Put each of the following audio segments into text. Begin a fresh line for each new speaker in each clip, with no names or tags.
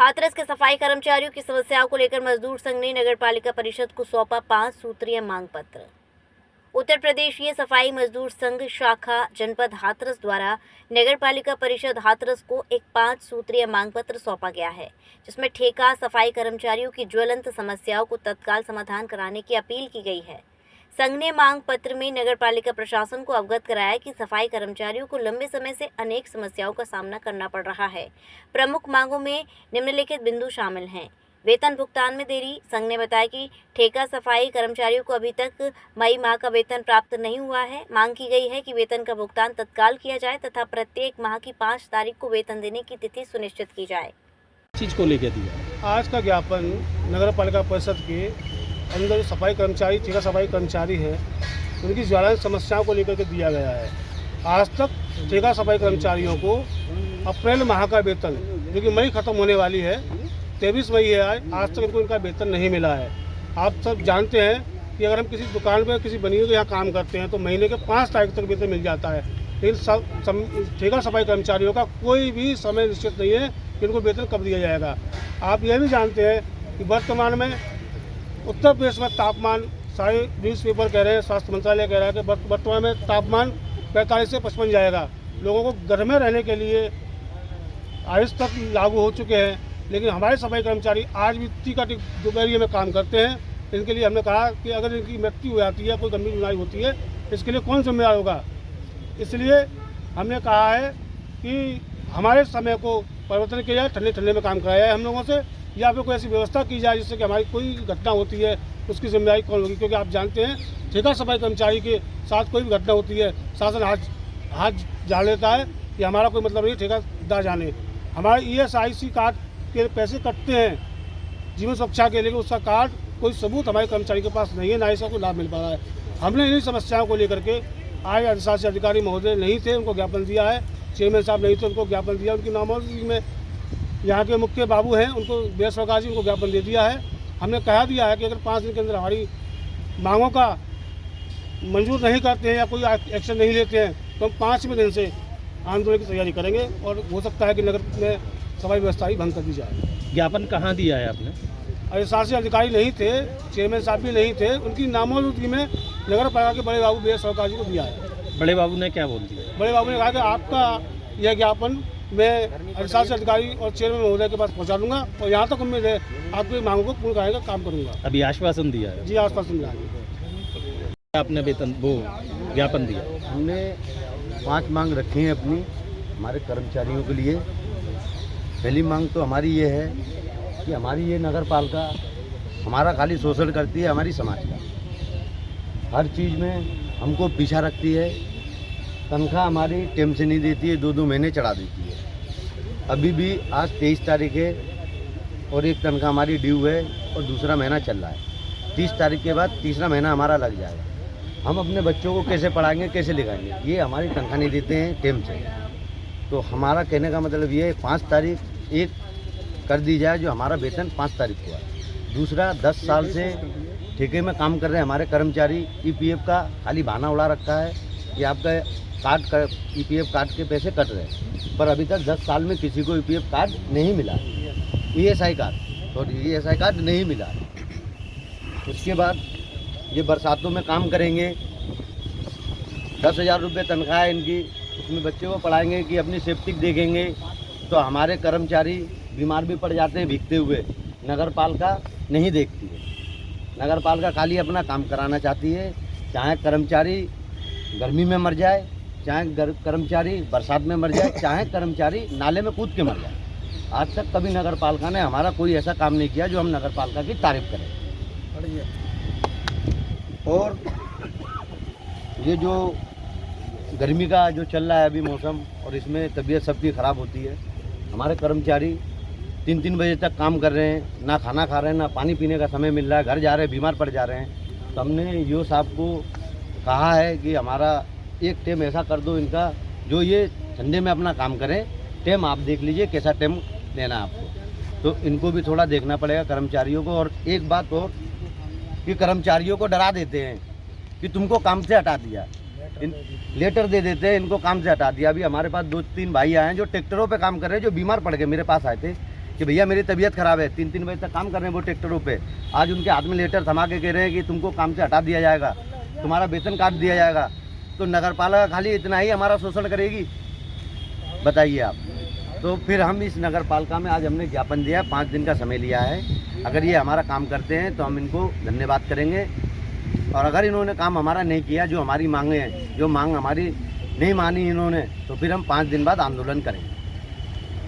हाथरस के सफाई कर्मचारियों की समस्याओं को लेकर मजदूर संघ ने नगर पालिका परिषद को सौंपा 5 सूत्रीय मांग पत्र। उत्तर प्रदेशीय सफाई मजदूर संघ शाखा जनपद हाथरस द्वारा नगर पालिका परिषद हाथरस को एक 5 सूत्रीय मांग पत्र सौंपा गया है, जिसमें ठेका सफाई कर्मचारियों की ज्वलंत समस्याओं को तत्काल समाधान कराने की अपील की गई है। संघ ने मांग पत्र में नगर पालिका प्रशासन को अवगत कराया कि सफाई कर्मचारियों को लंबे समय से अनेक समस्याओं का सामना करना पड़ रहा है। प्रमुख मांगों में निम्नलिखित बिंदु शामिल हैं। वेतन भुगतान में देरी। संघ ने बताया कि ठेका सफाई कर्मचारियों को अभी तक मई माह का वेतन प्राप्त नहीं हुआ है। मांग की गई है कि वेतन का भुगतान तत्काल किया जाए तथा प्रत्येक माह की 5 तारीख को वेतन देने की तिथि सुनिश्चित की जाए।
चीज़ को लेकर दिया
आज का ज्ञापन नगर पालिका परिषद के अंदर सफाई कर्मचारी, ठेका सफाई कर्मचारी हैं, उनकी ज्वलंत समस्याओं को लेकर के दिया गया है। आज तक ठेका सफाई कर्मचारियों को अप्रैल माह का वेतन, जो कि मई खत्म होने वाली है, 23 मई है आज तक इनको इनका वेतन नहीं मिला है। आप सब जानते हैं कि अगर हम किसी दुकान पर किसी बनियों के यहाँ काम करते हैं तो महीने के 5 तारीख तक वेतन मिल जाता है, लेकिन ठेका सफाई कर्मचारियों का कोई भी समय निश्चित नहीं है कि इनको वेतन कब दिया जाएगा। आप यह भी जानते हैं कि वर्तमान में उत्तर प्रदेश में तापमान, सारे न्यूज़पेपर कह रहे हैं, स्वास्थ्य मंत्रालय कह रहा है कि वर्तमान में तापमान 45 से 55 जाएगा। लोगों को घर में रहने के लिए आयुष तक लागू हो चुके हैं, लेकिन हमारे सफाई कर्मचारी आज भी टी का दोपहरिए में काम करते हैं। इनके लिए हमने कहा कि अगर इनकी मृत्यु हो जाती है, कोई गंभीर बीमारी होती है, इसके लिए कौन जिम्मेदार होगा। इसलिए हमने कहा है कि हमारे समय को परिवर्तन किया जाए, ठंडे ठंडे में काम कराया जाए हम लोगों से, या फिर कोई ऐसी व्यवस्था की जाए जिससे कि हमारी कोई घटना होती है उसकी जिम्मेदारी कौन होगी। क्योंकि आप जानते हैं ठेका सफाई कर्मचारी के साथ कोई भी घटना होती है, शासन हाथ जान लेता है कि हमारा कोई मतलब नहीं ठेकेदार जाने। हमारे ESIC कार्ड के पैसे कटते हैं जीवन सुरक्षा के लिए, उसका कार्ड कोई सबूत हमारे कर्मचारी के पास नहीं है, ना इसका कोई लाभ मिल पा रहा है। हमने इन्हीं समस्याओं को लेकर के आज अधिशासी अधिकारी महोदय नहीं थे, उनको ज्ञापन दिया है। चेयरमैन साहब नहीं थे, उनको ज्ञापन दिया। उनकी नामौजूदगी में यहाँ के मुख्य बाबू हैं, उनको बेस सरकार जी उनको ज्ञापन दे दिया है। हमने कहा दिया है कि अगर 5 दिन के अंदर हमारी मांगों का मंजूर नहीं करते हैं या कोई एक्शन नहीं लेते हैं तो हम 5वें दिन से आंदोलन की तैयारी करेंगे और हो सकता है कि नगर में सफाई व्यवस्था ही भंग कर दी जाए।
ज्ञापन कहाँ दिया है आपने?
अधिशासी अधिकारी नहीं थे, चेयरमैन साहब भी नहीं थे, उनकी नामौजूदगी में नगर पालिका के बड़े बाबू बेस सरकार जी को दिया है।
बड़े बाबू ने क्या बोल दिया?
बड़े बाबू ने कहा कि आपका यह ज्ञापन मैं अधिशासी अधिकारी और चेयरमैन महोदय के पास पहुंचा दूंगा और यहाँ तक उम्मीद है आपकी मांगों को पूर्ण कराने का काम करूंगा।
अभी आश्वासन दिया है?
जी, आश्वासन दिया है।
आपने वेतन वो ज्ञापन दिया?
हमने 5 मांग रखी हैं अपनी हमारे कर्मचारियों के लिए। पहली मांग तो हमारी ये है कि हमारी ये नगर पालिका हमारा खाली शोषण करती है, हमारी समाज का हर चीज़ में हमको पीछा रखती है। तनख्वाह हमारी टाइम से नहीं देती है, 2-2 महीने चढ़ा देती है। अभी भी आज 23 तारीख है और एक तनख्वाह हमारी ड्यू है और दूसरा महीना चल रहा है। 30 तारीख के बाद तीसरा महीना हमारा लग जाएगा। हम अपने बच्चों को कैसे पढ़ाएंगे, कैसे लिखाएंगे? ये हमारी तनख्वाह नहीं देते हैं टाइम से। तो हमारा कहने का मतलब ये है 5 तारीख एक कर दी जाए, जो हमारा वेतन 5 तारीख को है। दूसरा, 10 साल से ठेके में काम कर रहे हैं हमारे कर्मचारी, EPF का खाली बहाना उड़ा रखा है कि आपका EPF कार्ड के पैसे कट रहे हैं, पर अभी तक 10 साल में किसी को EPF कार्ड नहीं मिला। ESI कार्ड और ESI कार्ड नहीं मिला। उसके बाद ये बरसातों में काम करेंगे, 10,000 रुपये तनख्वाह है इनकी, उसमें बच्चे को पढ़ाएंगे कि अपनी सेफ्टी देखेंगे, तो हमारे कर्मचारी बीमार भी पड़ जाते हैं भीगते हुए। नगर पालिका नहीं देखती है, नगर पालिका खाली अपना काम कराना चाहती है। चाहे कर्मचारी गर्मी में मर जाए, चाहे कर्मचारी बरसात में मर जाए, चाहे कर्मचारी नाले में कूद के मर जाए। आज तक कभी नगर पालिका ने हमारा कोई ऐसा काम नहीं किया जो हम नगर पालिका की तारीफ करें। और ये जो गर्मी का जो चल रहा है अभी मौसम, और इसमें तबीयत सबकी ख़राब होती है। हमारे कर्मचारी 3-3 बजे तक काम कर रहे हैं, ना खाना खा रहे हैं, ना पानी पीने का समय मिल रहा है, घर जा रहे हैं, बीमार पड़ जा रहे हैं। तो हमने यो साहब को कहा है कि हमारा एक टाइम ऐसा कर दो इनका, जो ये ठंडे में अपना काम करें। टाइम आप देख लीजिए कैसा टाइम देना है आपको, तो इनको भी थोड़ा देखना पड़ेगा कर्मचारियों को। और एक बात और कि कर्मचारियों को डरा देते हैं कि तुमको काम से हटा दिया, लेटर दे देते हैं इनको काम से हटा दिया। अभी हमारे पास 2-3 भाई आए हैं जो ट्रैक्टरों पे काम कर रहे हैं, जो बीमार पड़ गए, मेरे पास आए थे कि भैया मेरी तबीयत ख़राब है, 3-3 बजे तक काम कर रहे हैं वो ट्रैक्टरों पे। आज उनके हाथ में लेटर थमा के कह रहे हैं कि तुमको काम से हटा दिया जाएगा, तुम्हारा वेतन काट दिया जाएगा। तो नगर पालिका खाली इतना ही हमारा शोषण करेगी, बताइए आप। तो फिर हम इस नगर पालिका में आज हमने ज्ञापन दिया, 5 दिन का समय लिया है। अगर ये हमारा काम करते हैं तो हम इनको धन्यवाद करेंगे, और अगर इन्होंने काम हमारा नहीं किया, जो हमारी मांगे हैं, जो मांग हमारी नहीं मानी इन्होंने, तो फिर हम 5 दिन बाद आंदोलन करेंगे,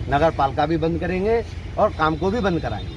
नगर पालिका भी बंद करेंगे और काम को भी बंद कराएंगे।